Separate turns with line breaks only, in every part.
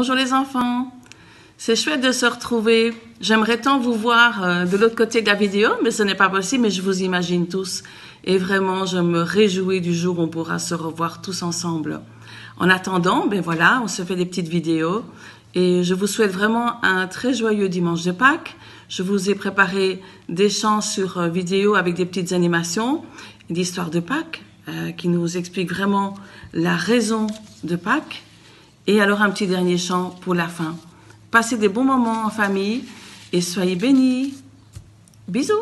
Bonjour les enfants, c'est chouette de se retrouver. J'aimerais tant vous voir de l'autre côté de la vidéo, mais ce n'est pas possible, mais je vous imagine tous. Et vraiment, je me réjouis du jour où on pourra se revoir tous ensemble. En attendant, ben voilà, on se fait des petites vidéos. Et je vous souhaite vraiment un très joyeux dimanche de Pâques. Je vous ai préparé des chants sur vidéo avec des petites animations, d'histoire de Pâques, qui nous expliquent vraiment la raison de Pâques. Et alors un petit dernier chant pour la fin. Passez des bons moments en famille et soyez bénis. Bisous.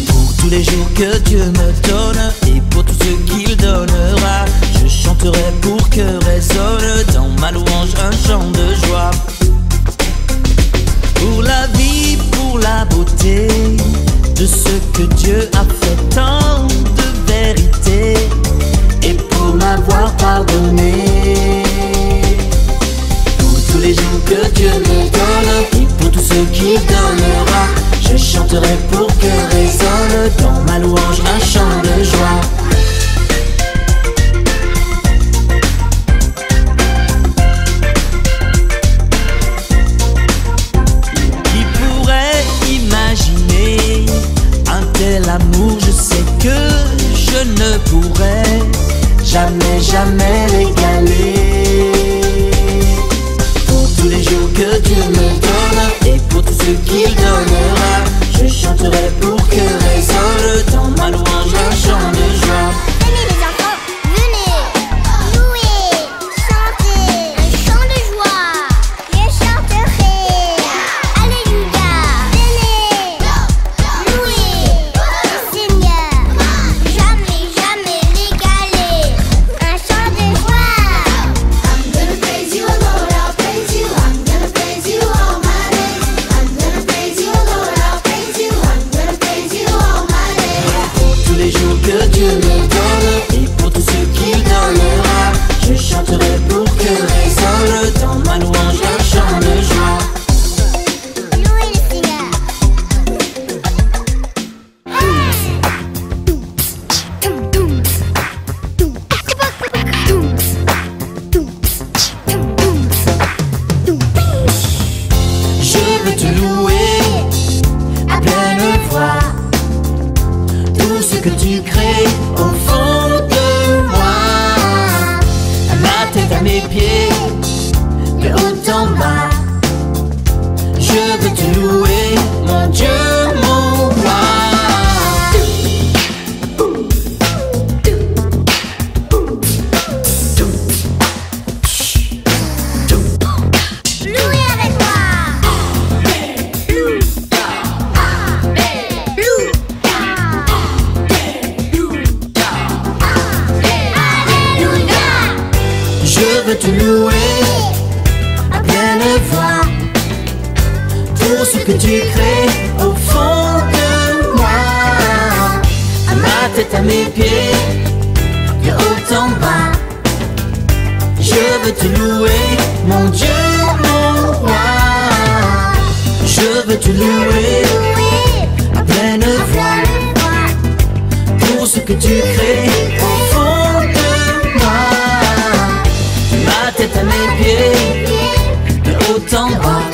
Pour tous les jours que Dieu me donne et pour tous ceux qu'il donnera, je chanterai pour que résonne dans ma louange un chant de joie. Pour la vie, pour la beauté de ce que Dieu a fait, tant de vérité, et pour m'avoir pardonné. Pour tous les jours que Dieu me donne et pour tous ceux qu'il donnera, je chanterai pour que résonne dans ma louange un chant de joie. Qui pourrait imaginer un tel amour? Je sais que je ne pourrais jamais l'égaler. Pour tous les jours que Dieu me donne et pour tous ceux qu'il donnera, je chanterai pour que résonne dans ma louange un chant de joie.
Venez les enfants, venez louer, chanter un chant de joie. Je chanterai, alléluia. Venez louer le Seigneur, jamais l'égaler. Un chant de joie. I'm gonna praise you, Lord, I'll praise you. I'm gonna praise you all my days. I'm gonna praise you, Lord, I'll praise you. I'm gonna praise you all my days.
Pour tous les jours que Dieu me donne et pour tous ceux qu'il donnera, je chanterai pour que résonne dans ma louange un chant de joie.
Louez le Seigneur.
Je veux te louer à pleine voix, tout ce que tu crées au fond de moi, à ma tête, à mes pieds, de haut en bas. Je veux te louer, mon Dieu, mon roi.
Louez avec moi. Alléluia.
Je veux te louer à pleine voix, tout ce que tu crées au fond de moi, à ma tête, à mes pieds, de haut en bas. Je veux te louer, mon Dieu, mon roi. Je veux te louer à pleine voix, tout ce que tu crées au fond de moi, ma tête à mes pieds, de haut en bas.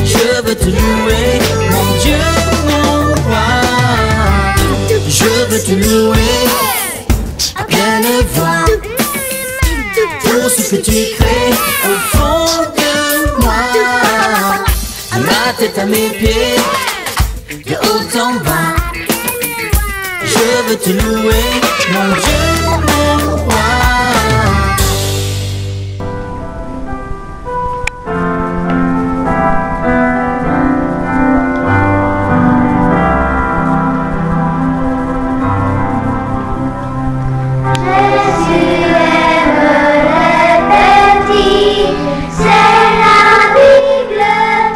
Je veux te louer, mon Dieu, mon roi. Je veux te louer à pleine voix, tout ce que tu crées au fond de moi, à ma tête, à mes pieds, de haut en bas. Je veux te louer, mon Dieu, mon roi.
C'est la Bible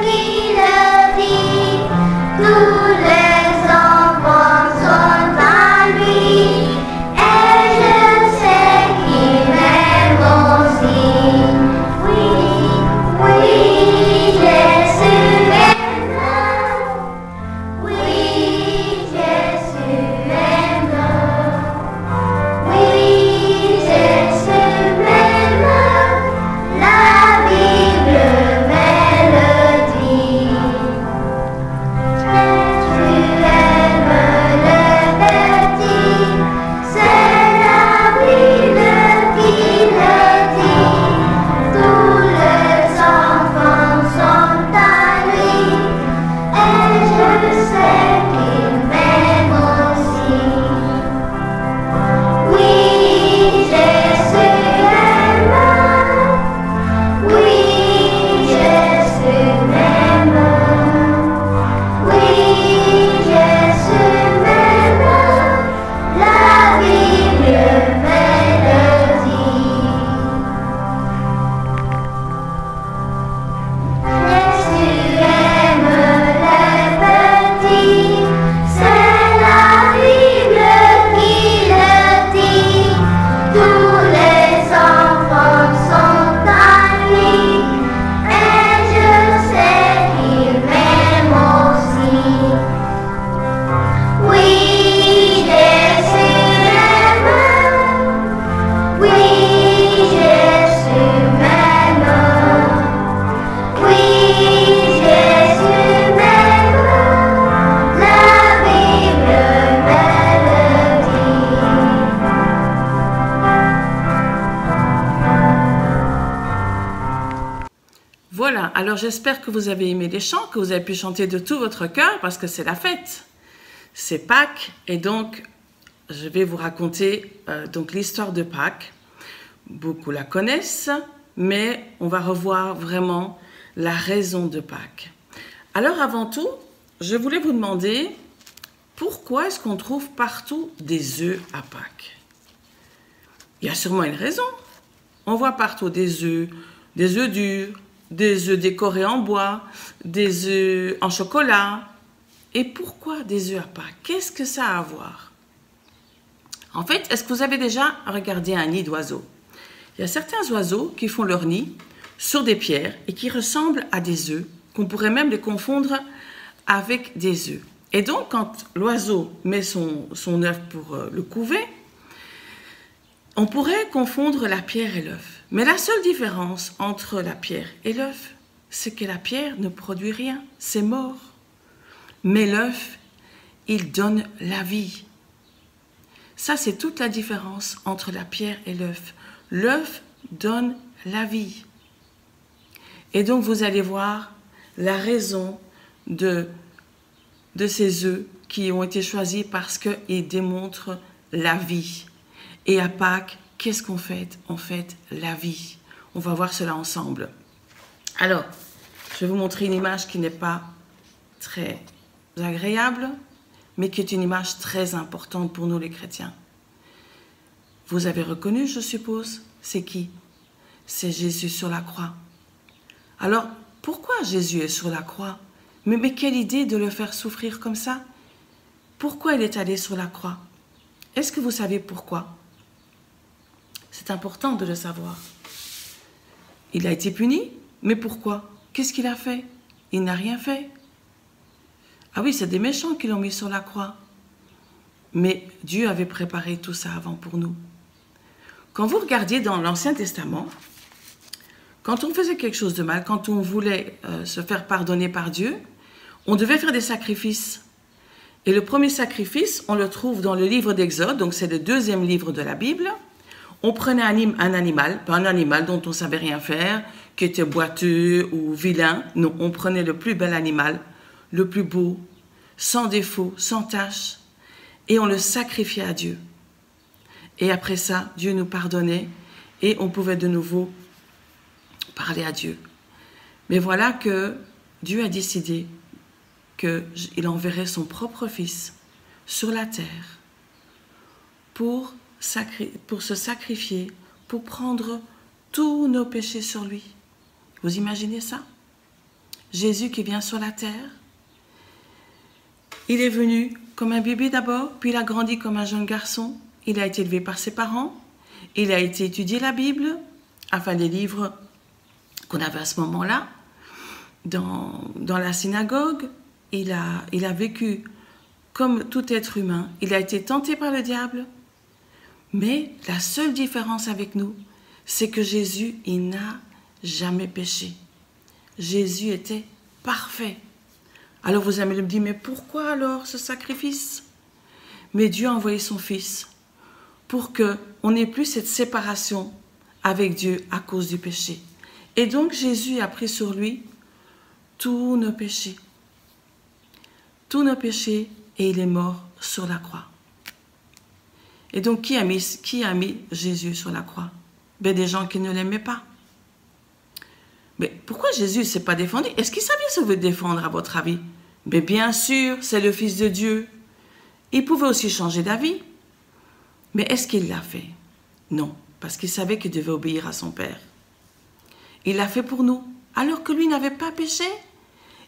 qui le dit. Tous les enfants sont à lui. Et
Alors j'espère que vous avez aimé les chants, que vous avez pu chanter de tout votre cœur parce que c'est la fête. C'est Pâques et donc je vais vous raconter donc l'histoire de Pâques. Beaucoup la connaissent, mais on va revoir vraiment la raison de Pâques. Alors avant tout, je voulais vous demander pourquoi est-ce qu'on trouve partout des œufs à Pâques? Il y a sûrement une raison. On voit partout des œufs durs, des œufs décorés en bois, des œufs en chocolat. Et pourquoi des œufs à Pâques? Qu'est-ce que ça a à voir? En fait, est-ce que vous avez déjà regardé un nid d'oiseaux? Il y a certains oiseaux qui font leur nid sur des pierres et qui ressemblent à des œufs, qu'on pourrait même les confondre avec des œufs. Et donc, quand l'oiseau met son œuf pour le couver, on pourrait confondre la pierre et l'œuf. Mais la seule différence entre la pierre et l'œuf, c'est que la pierre ne produit rien, c'est mort. Mais l'œuf, il donne la vie. Ça, c'est toute la différence entre la pierre et l'œuf. L'œuf donne la vie. Et donc, vous allez voir la raison de ces œufs qui ont été choisis parce qu'ils démontrent la vie. Et à Pâques, qu'est-ce qu'on fête? On fête la vie. On va voir cela ensemble. Alors, je vais vous montrer une image qui n'est pas très agréable, mais qui est une image très importante pour nous les chrétiens. Vous avez reconnu, je suppose, c'est qui? C'est Jésus sur la croix. Alors, pourquoi Jésus est sur la croix? Mais quelle idée de le faire souffrir comme ça? Pourquoi il est allé sur la croix? Est-ce que vous savez pourquoi? C'est important de le savoir. Il a été puni, mais pourquoi? Qu'est-ce qu'il a fait? Il n'a rien fait. Ah oui, c'est des méchants qui l'ont mis sur la croix. Mais Dieu avait préparé tout ça avant pour nous. Quand vous regardiez dans l'Ancien Testament, quand on faisait quelque chose de mal, quand on voulait se faire pardonner par Dieu, on devait faire des sacrifices. Et le premier sacrifice, on le trouve dans le livre d'Exode, donc c'est le deuxième livre de la Bible. On prenait un animal, pas un animal dont on ne savait rien faire, qui était boiteux ou vilain. Non, on prenait le plus bel animal, le plus beau, sans défaut, sans tache, et on le sacrifiait à Dieu. Et après ça, Dieu nous pardonnait et on pouvait de nouveau parler à Dieu. Mais voilà que Dieu a décidé qu'il enverrait son propre Fils sur la terre pour se sacrifier, pour prendre tous nos péchés sur lui. Vous imaginez ça? Jésus qui vient sur la terre, il est venu comme un bébé d'abord, puis il a grandi comme un jeune garçon. Il a été élevé par ses parents, il a été étudier la Bible, enfin les livres qu'on avait à ce moment-là, dans la synagogue. Il a vécu comme tout être humain. Il a été tenté par le diable. Mais la seule différence avec nous, c'est que Jésus, il n'a jamais péché. Jésus était parfait. Alors vous allez me dire, mais pourquoi alors ce sacrifice? Mais Dieu a envoyé son Fils pour qu'on n'ait plus cette séparation avec Dieu à cause du péché. Et donc Jésus a pris sur lui tous nos péchés. Tous nos péchés, et il est mort sur la croix. Et donc qui a mis Jésus sur la croix? Ben, des gens qui ne l'aimaient pas. Mais pourquoi Jésus ne s'est pas défendu? Est-ce qu'il savait se défendre à votre avis? Mais bien sûr, c'est le Fils de Dieu. Il pouvait aussi changer d'avis. Mais est-ce qu'il l'a fait? Non, parce qu'il savait qu'il devait obéir à son Père. Il l'a fait pour nous, alors que lui n'avait pas péché.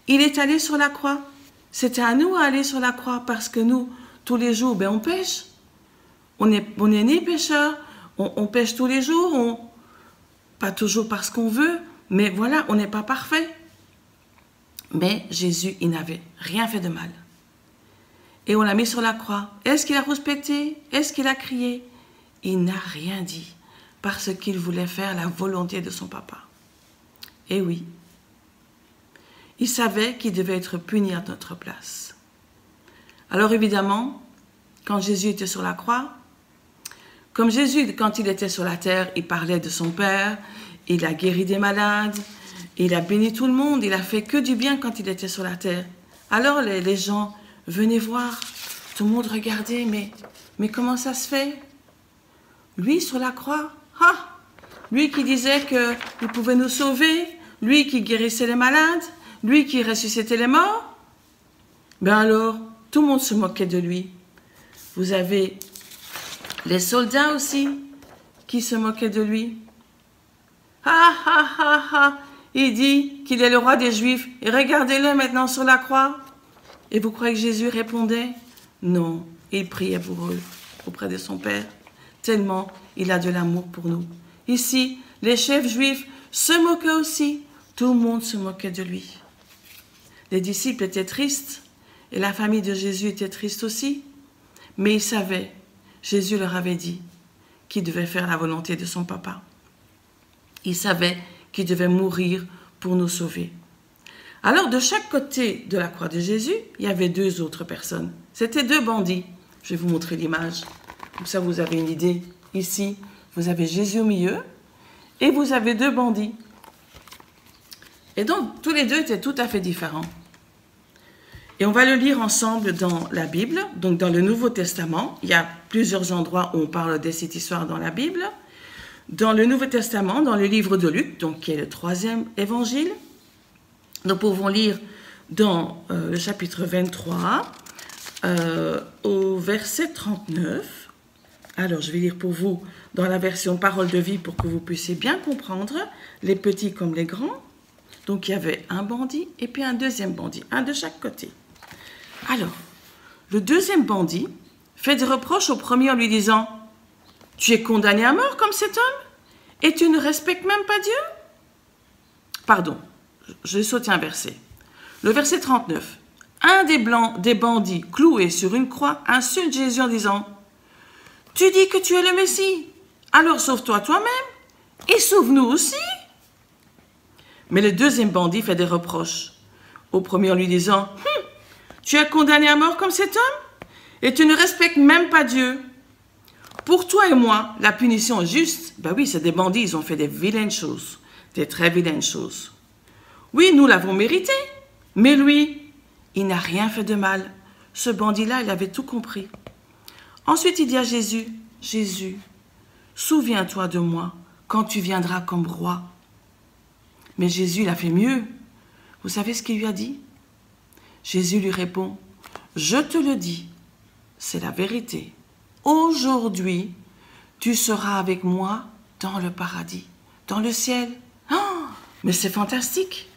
Il est allé sur la croix. C'était à nous d'aller sur la croix, parce que nous, tous les jours, ben, on pêche. On est nés pécheurs, on pêche tous les jours, pas toujours parce qu'on veut, mais voilà, on n'est pas parfait. Mais Jésus, il n'avait rien fait de mal. Et on l'a mis sur la croix. Est-ce qu'il a rouspété? Est-ce qu'il a crié? Il n'a rien dit, parce qu'il voulait faire la volonté de son papa. Et oui, il savait qu'il devait être puni à notre place. Alors évidemment, quand Jésus était sur la croix, comme Jésus, quand il était sur la terre, il parlait de son Père, il a guéri des malades, Il a béni tout le monde, il a fait que du bien quand il était sur la terre. Alors les gens venaient voir, tout le monde regardait, mais comment ça se fait? Lui sur la croix, lui qui disait qu'il pouvait nous sauver, lui qui guérissait les malades, lui qui ressuscitait les morts. Ben alors, tout le monde se moquait de lui. Vous avez les soldats aussi qui se moquaient de lui. Il dit qu'il est le roi des Juifs et regardez-le maintenant sur la croix. Et vous croyez que Jésus répondait? Non, il priait pour eux, auprès de son Père, tellement il a de l'amour pour nous. Ici, les chefs juifs se moquaient aussi. Tout le monde se moquait de lui. Les disciples étaient tristes et la famille de Jésus était triste aussi. Mais ils savaient, Jésus leur avait dit qu'il devait faire la volonté de son papa. Ils savaient qu'il devait mourir pour nous sauver. Alors, de chaque côté de la croix de Jésus, il y avait deux autres personnes. C'était deux bandits. Je vais vous montrer l'image. Comme ça, vous avez une idée. Ici, vous avez Jésus au milieu et vous avez deux bandits. Et donc, tous les deux étaient tout à fait différents. Et on va le lire ensemble dans la Bible, donc dans le Nouveau Testament. Il y a plusieurs endroits où on parle de cette histoire dans la Bible. Dans le Nouveau Testament, dans le livre de Luc, donc qui est le 3e évangile, nous pouvons lire dans le chapitre 23, au verset 39. Alors, je vais lire pour vous dans la version Parole de vie pour que vous puissiez bien comprendre, les petits comme les grands. Donc, il y avait un bandit et puis un deuxième bandit, un de chaque côté. Alors, le deuxième bandit fait des reproches au premier en lui disant « Tu es condamné à mort comme cet homme et tu ne respectes même pas Dieu ?» Pardon, je saute un verset. Le verset 39. Un des bandits cloués sur une croix insulte Jésus en disant « Tu dis que tu es le Messie, alors sauve-toi toi-même et sauve-nous aussi !» Mais le deuxième bandit fait des reproches au premier en lui disant « Tu es condamné à mort comme cet homme et tu ne respectes même pas Dieu. Pour toi et moi, la punition est juste. » Ben oui, c'est des bandits, ils ont fait des vilaines choses, des très vilaines choses. Oui, nous l'avons mérité, mais lui, il n'a rien fait de mal. Ce bandit-là, il avait tout compris. Ensuite, il dit à Jésus, « Jésus, souviens-toi de moi quand tu viendras comme roi. » Mais Jésus, il a fait mieux. Vous savez ce qu'il lui a dit? Jésus lui répond, « Je te le dis, c'est la vérité. Aujourd'hui, tu seras avec moi dans le paradis, dans le ciel. » Oh, mais c'est fantastique.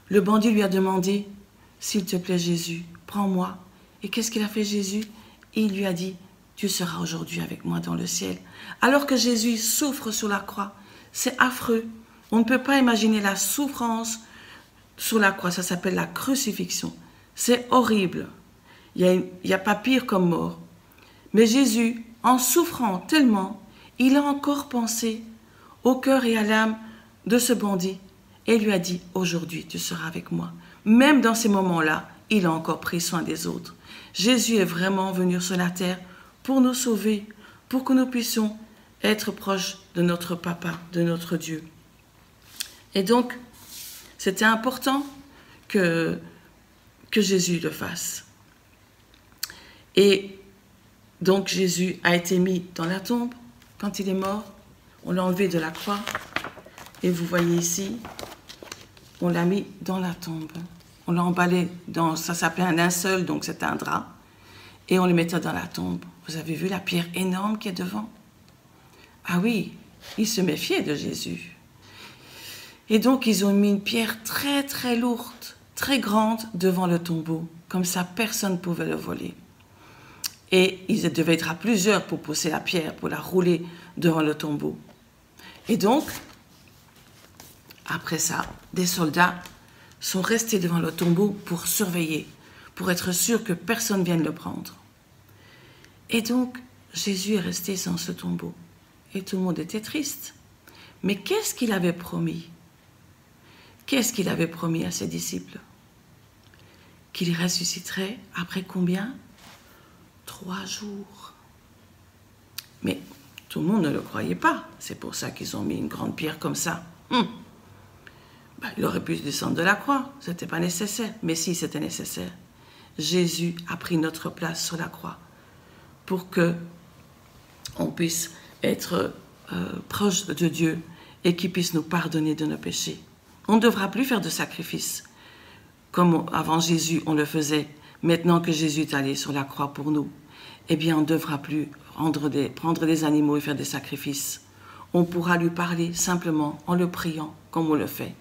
Le bandit lui a demandé, « S'il te plaît Jésus, prends-moi. » Et qu'est-ce qu'il a fait Jésus? Il lui a dit, « Tu seras aujourd'hui avec moi dans le ciel. » Alors que Jésus souffre sur la croix, c'est affreux. On ne peut pas imaginer la souffrance sur la croix, ça s'appelle la crucifixion. C'est horrible. Il n'y a pas pire comme mort. Mais Jésus, en souffrant tellement, il a encore pensé au cœur et à l'âme de ce bandit et lui a dit, aujourd'hui tu seras avec moi. Même dans ces moments-là, il a encore pris soin des autres. Jésus est vraiment venu sur la terre pour nous sauver, pour que nous puissions être proches de notre Papa, de notre Dieu. Et donc, c'était important que Jésus le fasse. Et donc, Jésus a été mis dans la tombe quand il est mort. On l'a enlevé de la croix. Et vous voyez ici, on l'a mis dans la tombe. On l'a emballé dans, ça s'appelait un linceul, donc c'était un drap. Et on le mettait dans la tombe. Vous avez vu la pierre énorme qui est devant? Ah oui, ils se méfiaient de Jésus. Et donc, ils ont mis une pierre très, très lourde, très grande devant le tombeau. Comme ça, personne ne pouvait le voler. Et ils devaient être à plusieurs pour pousser la pierre, pour la rouler devant le tombeau. Et donc, après ça, des soldats sont restés devant le tombeau pour surveiller, pour être sûr que personne ne vienne le prendre. Et donc, Jésus est resté sans ce tombeau. Et tout le monde était triste. Mais qu'est-ce qu'il avait promis? Qu'est-ce qu'il avait promis à ses disciples? Qu'il ressusciterait après combien? 3 jours. Mais tout le monde ne le croyait pas. C'est pour ça qu'ils ont mis une grande pierre comme ça. Il aurait pu descendre de la croix, ce n'était pas nécessaire. Mais si, c'était nécessaire. Jésus a pris notre place sur la croix pour que on puisse être proche de Dieu et qu'il puisse nous pardonner de nos péchés. On ne devra plus faire de sacrifices comme avant Jésus on le faisait. Maintenant que Jésus est allé sur la croix pour nous, eh bien on ne devra plus prendre des animaux et faire des sacrifices. On pourra lui parler simplement en le priant comme on le fait.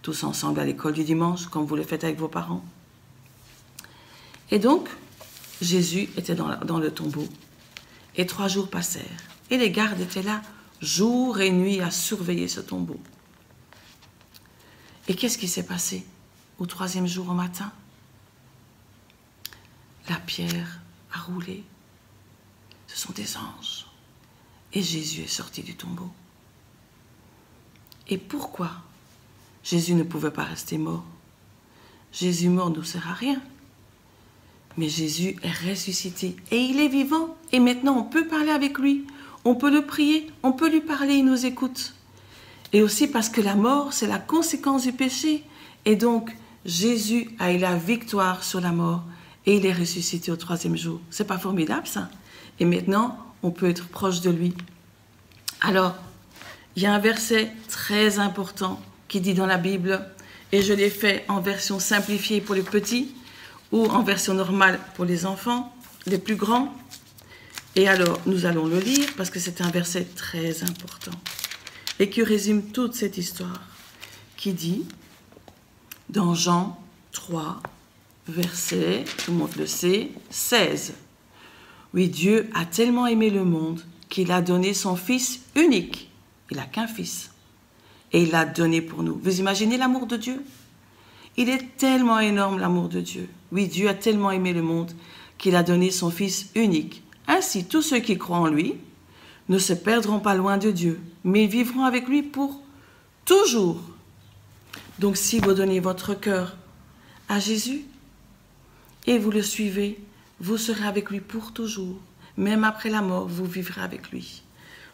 Tous ensemble à l'école du dimanche, comme vous le faites avec vos parents. Et donc, Jésus était dans le tombeau. Et 3 jours passèrent. Et les gardes étaient là, jour et nuit, à surveiller ce tombeau. Et qu'est-ce qui s'est passé au 3e jour au matin? La pierre a roulé. Ce sont des anges. Et Jésus est sorti du tombeau. Et pourquoi Jésus ne pouvait pas rester mort? Jésus mort ne nous sert à rien. Mais Jésus est ressuscité et il est vivant. Et maintenant, on peut parler avec lui. On peut le prier, on peut lui parler, il nous écoute. Et aussi parce que la mort, c'est la conséquence du péché. Et donc, Jésus a eu la victoire sur la mort et il est ressuscité au 3e jour. C'est pas formidable, ça? Et maintenant, on peut être proche de lui. Alors, il y a un verset très important qui dit dans la Bible, et je l'ai fait en version simplifiée pour les petits, ou en version normale pour les enfants, les plus grands. Et alors, nous allons le lire parce que c'est un verset très important et qui résume toute cette histoire, qui dit, dans Jean 3, verset, tout le monde le sait, 16. Oui, Dieu a tellement aimé le monde qu'il a donné son Fils unique. Il n'a qu'un Fils. Et il l'a donné pour nous. Vous imaginez l'amour de Dieu? Il est tellement énorme, l'amour de Dieu. Oui, Dieu a tellement aimé le monde qu'il a donné son Fils unique. Ainsi, tous ceux qui croient en lui ne se perdront pas loin de Dieu, mais vivront avec lui pour toujours. Donc, si vous donnez votre cœur à Jésus et vous le suivez, vous serez avec lui pour toujours. Même après la mort, vous vivrez avec lui.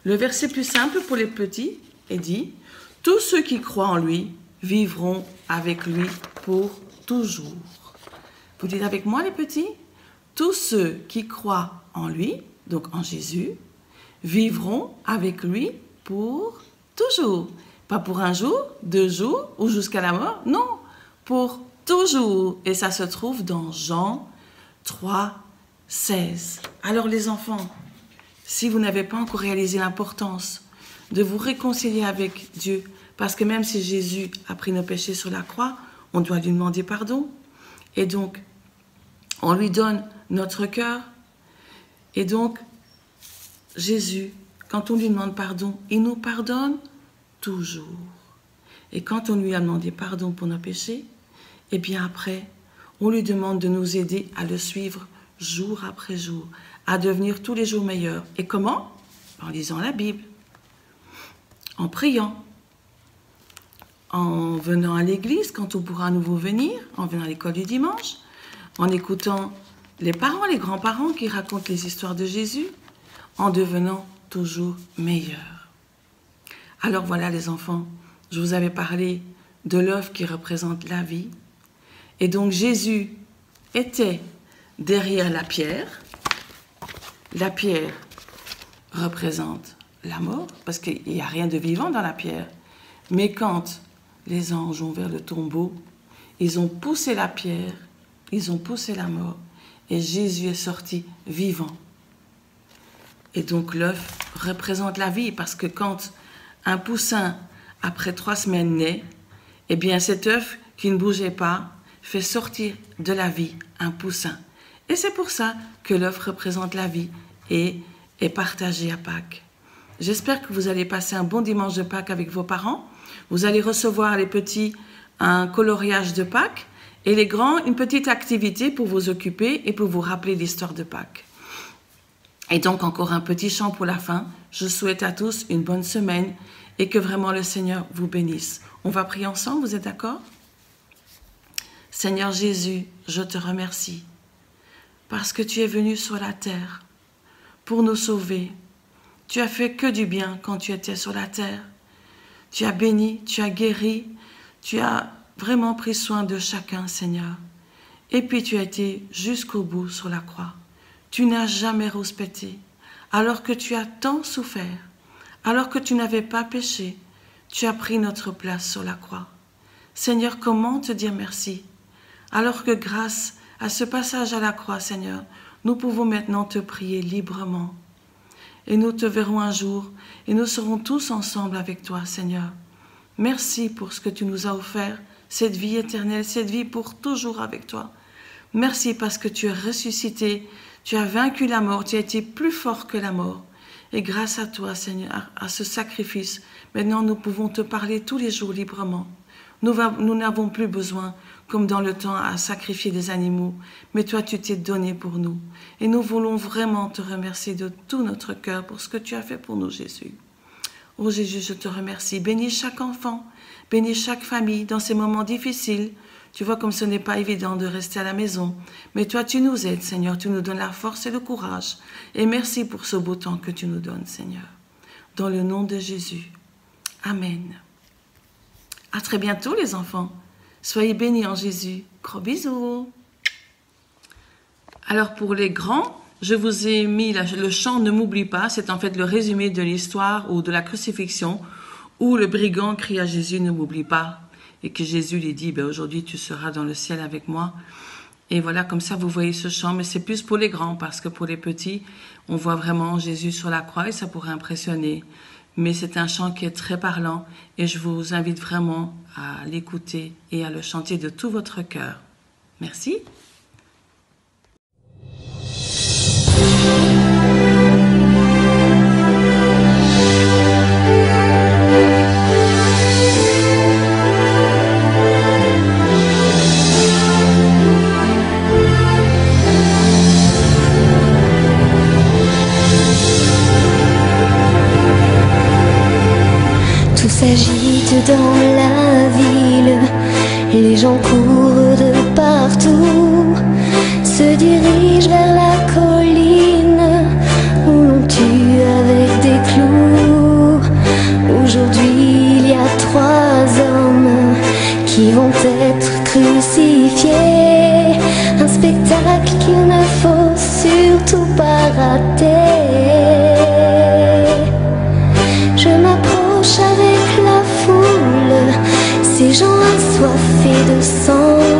Le verset plus simple pour les petits est dit, « Tous ceux qui croient en lui vivront avec lui pour toujours. » Vous dites avec moi les petits? Tous ceux qui croient en lui, donc en Jésus, vivront avec lui pour toujours. Pas pour un jour, 2 jours ou jusqu'à la mort, non, pour toujours. Et ça se trouve dans Jean 3, 16. Alors les enfants, si vous n'avez pas encore réalisé l'importance de vous réconcilier avec Dieu, parce que même si Jésus a pris nos péchés sur la croix, on doit lui demander pardon. Et donc, on lui donne notre cœur. Et donc, Jésus, quand on lui demande pardon, il nous pardonne toujours. Et quand on lui a demandé pardon pour nos péchés, et bien après, on lui demande de nous aider à le suivre jour après jour, à devenir tous les jours meilleurs. Et comment? En lisant la Bible, en priant, en venant à l'église quand on pourra à nouveau venir, en venant à l'école du dimanche, en écoutant les parents, les grands-parents qui racontent les histoires de Jésus, en devenant toujours meilleurs. Alors voilà les enfants, je vous avais parlé de l'œuf qui représente la vie. Et donc Jésus était derrière la pierre. La pierre représente la mort, parce qu'il n'y a rien de vivant dans la pierre. Mais quand les anges ont ouvert le tombeau, ils ont poussé la pierre, ils ont poussé la mort, et Jésus est sorti vivant. Et donc l'œuf représente la vie, parce que quand un poussin, après 3 semaines, naît, eh bien cet œuf qui ne bougeait pas fait sortir de la vie un poussin. Et c'est pour ça que l'œuf représente la vie et est partagé à Pâques. J'espère que vous allez passer un bon dimanche de Pâques avec vos parents. Vous allez recevoir, les petits, un coloriage de Pâques et les grands, une petite activité pour vous occuper et pour vous rappeler l'histoire de Pâques. Et donc encore un petit chant pour la fin. Je souhaite à tous une bonne semaine et que vraiment le Seigneur vous bénisse. On va prier ensemble, vous êtes d'accord? Seigneur Jésus, je te remercie parce que tu es venu sur la terre pour nous sauver. Tu as fait que du bien quand tu étais sur la terre. Tu as béni, tu as guéri, Tu as vraiment pris soin de chacun, Seigneur. Et puis tu as été jusqu'au bout sur la croix. Tu n'as jamais rouspété. Alors que tu as tant souffert, alors que tu n'avais pas péché, tu as pris notre place sur la croix. Seigneur, comment te dire merci? Alors que grâce à ce passage à la croix, Seigneur, nous pouvons maintenant te prier librement. Et nous te verrons un jour et nous serons tous ensemble avec toi, Seigneur. Merci pour ce que tu nous as offert, cette vie éternelle, cette vie pour toujours avec toi. Merci parce que tu es ressuscité, tu as vaincu la mort, tu as été plus fort que la mort. Et grâce à toi, Seigneur, à ce sacrifice, maintenant nous pouvons te parler tous les jours librement. Nous n'avons plus besoin, comme dans le temps, à sacrifier des animaux, mais toi tu t'es donné pour nous. Et nous voulons vraiment te remercier de tout notre cœur pour ce que tu as fait pour nous, Jésus. Oh Jésus, je te remercie. Bénis chaque enfant, bénis chaque famille dans ces moments difficiles. Tu vois comme ce n'est pas évident de rester à la maison. Mais toi, tu nous aides, Seigneur. Tu nous donnes la force et le courage. Et merci pour ce beau temps que tu nous donnes, Seigneur. Dans le nom de Jésus. Amen. À très bientôt, les enfants. Soyez bénis en Jésus. Gros bisous. Alors, pour les grands, je vous ai mis le chant « Ne m'oublie pas ». C'est en fait le résumé de l'histoire ou de la crucifixion où le brigand crie à Jésus « Ne m'oublie pas ». Et que Jésus lui dit, aujourd'hui tu seras dans le ciel avec moi. Et voilà, comme ça vous voyez ce chant, mais c'est plus pour les grands, parce que pour les petits, on voit vraiment Jésus sur la croix et ça pourrait impressionner. Mais c'est un chant qui est très parlant et je vous invite vraiment à l'écouter et à le chanter de tout votre cœur. Merci.
S'agite dans la ville, les gens courent de partout, se dirigent vers la colline où l'on tue avec des clous. Aujourd'hui il y a 3 hommes qui vont être crucifiés, un spectacle qu'il ne faut surtout pas rater. Je m'approche avec la foule, ces gens assoiffés de sang.